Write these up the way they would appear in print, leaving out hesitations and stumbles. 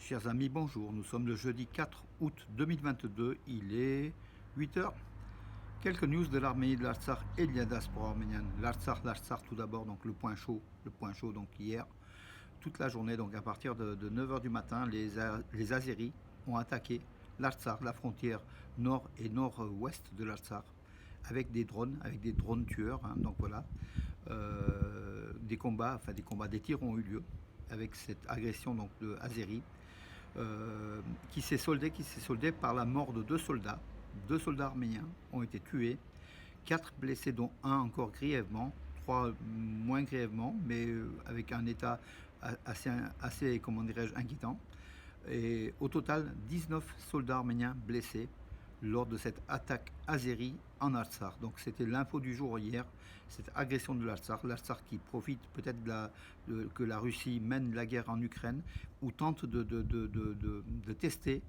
Chers amis, bonjour. Nous sommes le jeudi 4 août 2022. Il est 8 heures. Quelques news de l'Arménie, de l'Artsakh et de la diaspora arménienne. L'Artsakh tout d'abord, donc le point chaud donc hier. Toute la journée, donc à partir de 9 heures du matin, les Azéris ont attaqué l'Artsakh, la frontière nord et nord-ouest de l'Artsakh, avec des drones tueurs. Donc voilà, des tirs ont eu lieu avec cette agression donc de Azéris. Qui s'est soldé par la mort de deux soldats. Deux soldats arméniens ont été tués, quatre blessés dont un encore grièvement, trois moins grièvement, mais avec un état assez comment dirais-je, inquiétant. Et au total, 19 soldats arméniens blessés lors de cette attaque azérie en Artsakh. Donc c'était l'info du jour hier, cette agression de l'Artsakh qui profite peut-être que la Russie mène la guerre en Ukraine ou tente de tester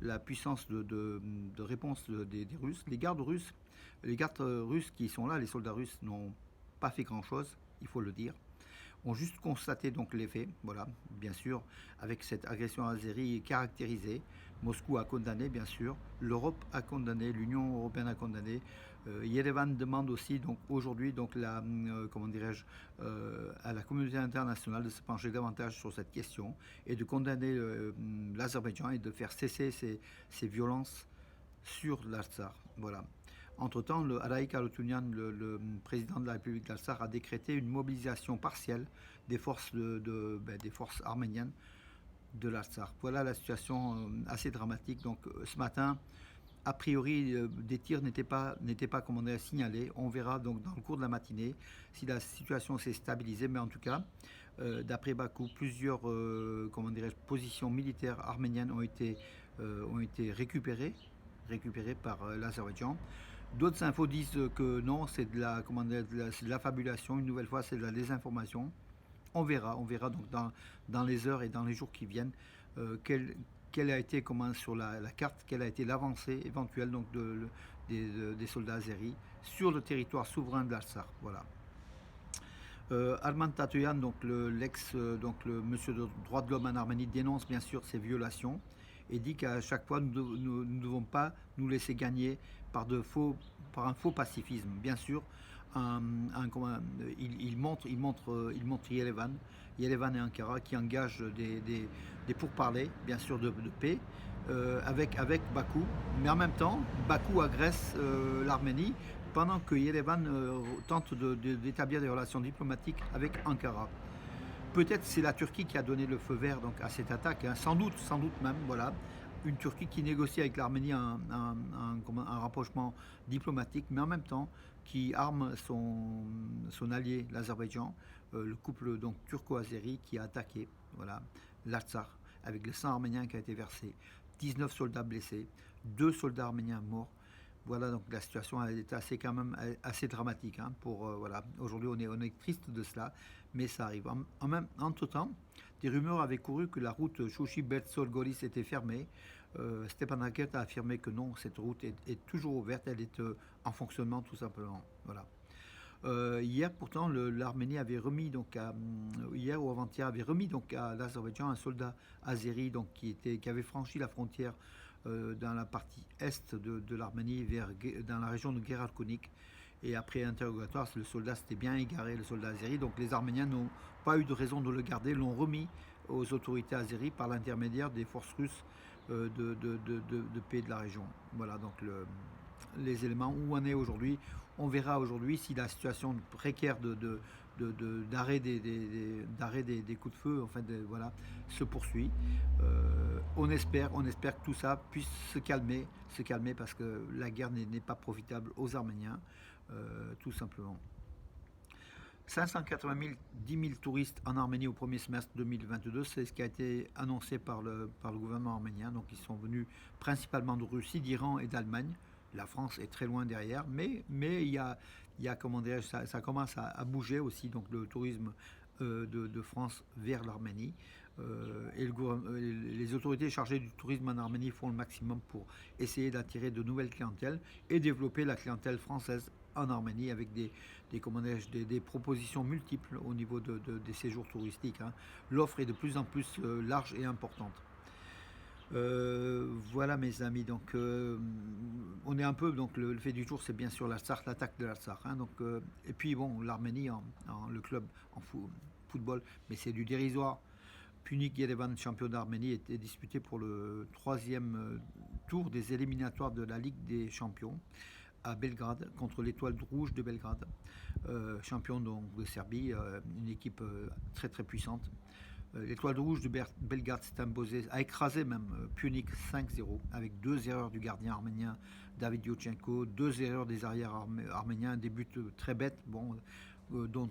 la puissance de réponse des Russes. Les gardes russes qui sont là, les soldats russes n'ont pas fait grand-chose, il faut le dire, ont juste constaté donc les faits, voilà, bien sûr, avec cette agression azérie caractérisée. Moscou a condamné, bien sûr, l'Europe a condamné, l'Union européenne a condamné. Yerevan demande aussi, donc aujourd'hui, donc comment dirais-je, à la communauté internationale de se pencher davantage sur cette question et de condamner l'Azerbaïdjan et de faire cesser ces violences sur l'Artsakh. Voilà. Entre-temps, le Araïk Haroutunian, le président de la République d'Artsakh, a décrété une mobilisation partielle des forces, des forces arméniennes de l'Artsakh. Voilà la situation assez dramatique. Donc ce matin, a priori, des tirs n'étaient pas signalés. On verra donc dans le cours de la matinée si la situation s'est stabilisée. Mais en tout cas, d'après Bakou, plusieurs positions militaires arméniennes ont été récupérées par l'Azerbaïdjan. D'autres infos disent que non, c'est de la fabulation. Une nouvelle fois, c'est de la désinformation. On verra donc dans les heures et dans les jours qui viennent quelle a été sur la carte, quelle a été l'avancée éventuelle donc des soldats azéris sur le territoire souverain de l'Artsakh. Voilà. Arman Tatoyan, donc le monsieur de droits de l'homme en Arménie, dénonce bien sûr ces violations et dit qu'à chaque fois nous ne devons pas nous laisser gagner par un faux pacifisme. Bien sûr, il montre Yerevan et Ankara qui engagent des pourparlers, bien sûr de paix, avec Bakou, mais en même temps Bakou agresse l'Arménie pendant que Yerevan tente d'établir des relations diplomatiques avec Ankara. Peut-être c'est la Turquie qui a donné le feu vert donc, à cette attaque, sans doute même, voilà. Une Turquie qui négocie avec l'Arménie un rapprochement diplomatique, mais en même temps qui arme son allié, l'Azerbaïdjan, le couple donc turco-azéri qui a attaqué l'Artsakh avec le sang arménien qui a été versé, 19 soldats blessés, 2 soldats arméniens morts. Voilà, donc la situation est quand même assez dramatique. Aujourd'hui, on est triste de cela, mais ça arrive. Entre temps, des rumeurs avaient couru que la route Chouchi-Bert-Solgoris était fermée. Stepan Raket a affirmé que non, cette route est toujours ouverte, elle est en fonctionnement tout simplement. Voilà. Hier, pourtant, l'Arménie avait remis hier ou avant-hier avait remis donc à l'Azerbaïdjan un soldat azéri qui avait franchi la frontière dans la partie est de l'Arménie dans la région de Geralkonik. Et après interrogatoire, le soldat s'était bien égaré, le soldat azéri. Donc les Arméniens n'ont pas eu de raison de le garder, l'ont remis aux autorités azéries par l'intermédiaire des forces russes de paix de la région. Voilà donc les éléments où on est aujourd'hui. On verra aujourd'hui si la situation précaire d'arrêt des coups de feu se poursuit. On espère que tout ça puisse se calmer parce que la guerre n'est pas profitable aux Arméniens, tout simplement. 580 000, 10 000 touristes en Arménie au premier semestre 2022, c'est ce qui a été annoncé par le gouvernement arménien. Donc ils sont venus principalement de Russie, d'Iran et d'Allemagne. La France est très loin derrière, mais il y a ça commence à bouger aussi, donc le tourisme de France vers l'Arménie. Et les autorités chargées du tourisme en Arménie font le maximum pour essayer d'attirer de nouvelles clientèles et développer la clientèle française en Arménie avec des propositions multiples au niveau des séjours touristiques. L'offre est de plus en plus large et importante. Voilà mes amis, donc on est un peu, donc le fait du jour c'est bien sûr l'Artsakh, l'attaque de l'Artsakh, hein, donc, et puis bon l'Arménie, le club en football, mais c'est du dérisoire. Punic Yerevan, champion d'Arménie, était disputé pour le troisième tour des éliminatoires de la Ligue des Champions à Belgrade contre l'Étoile Rouge de Belgrade, champion donc de Serbie, une équipe très très puissante. L'Étoile Rouge de Belgrade s'est imposée, a écrasé même Punic 5-0 avec deux erreurs du gardien arménien David Yochenko, deux erreurs des arrières arméniens, des buts très bêtes, bon, dont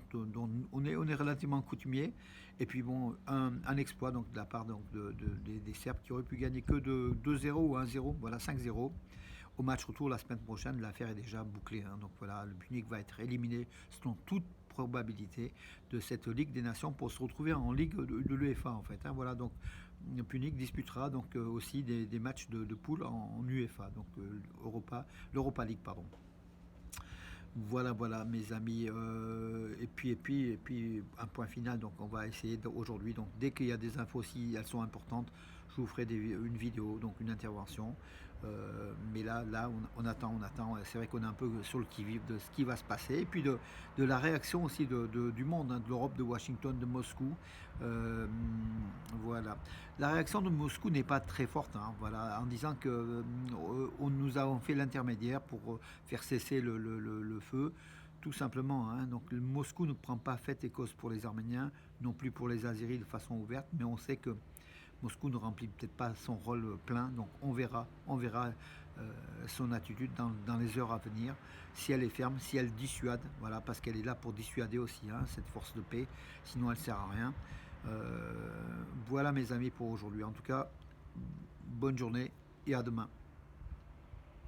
on est relativement coutumier. Et puis bon, un exploit donc, de la part donc, des Serbes qui auraient pu gagner que de 2-0 ou 1-0, voilà 5-0. Au match retour la semaine prochaine, l'affaire est déjà bouclée, hein. Donc voilà, le Punic va être éliminé selon toute probabilité de cette Ligue des Nations pour se retrouver en Ligue de l'UEFA en fait, hein. Voilà, donc Punic disputera donc aussi des matchs de poule en UEFA, donc l'Europa League, pardon. Voilà, voilà, mes amis. Et puis, un point final. Donc, on va essayer aujourd'hui. Donc, dès qu'il y a des infos, si elles sont importantes, je vous ferai une vidéo, donc une intervention. Mais là, on attend, on attend. C'est vrai qu'on est un peu sur le qui-vive de ce qui va se passer. Et puis de la réaction aussi du monde, hein, de l'Europe, de Washington, de Moscou. Euh, voilà. La réaction de Moscou n'est pas très forte, hein, voilà, en disant que nous avons fait l'intermédiaire pour faire cesser le feu, tout simplement, hein. Donc Moscou ne prend pas fait et cause pour les Arméniens, non plus pour les Azéris de façon ouverte, mais on sait que Moscou ne remplit peut-être pas son rôle plein, donc on verra son attitude dans les heures à venir, si elle est ferme, si elle dissuade, voilà, parce qu'elle est là pour dissuader aussi, hein, cette force de paix, sinon elle sert à rien. Voilà mes amis pour aujourd'hui. En tout cas, bonne journée et à demain.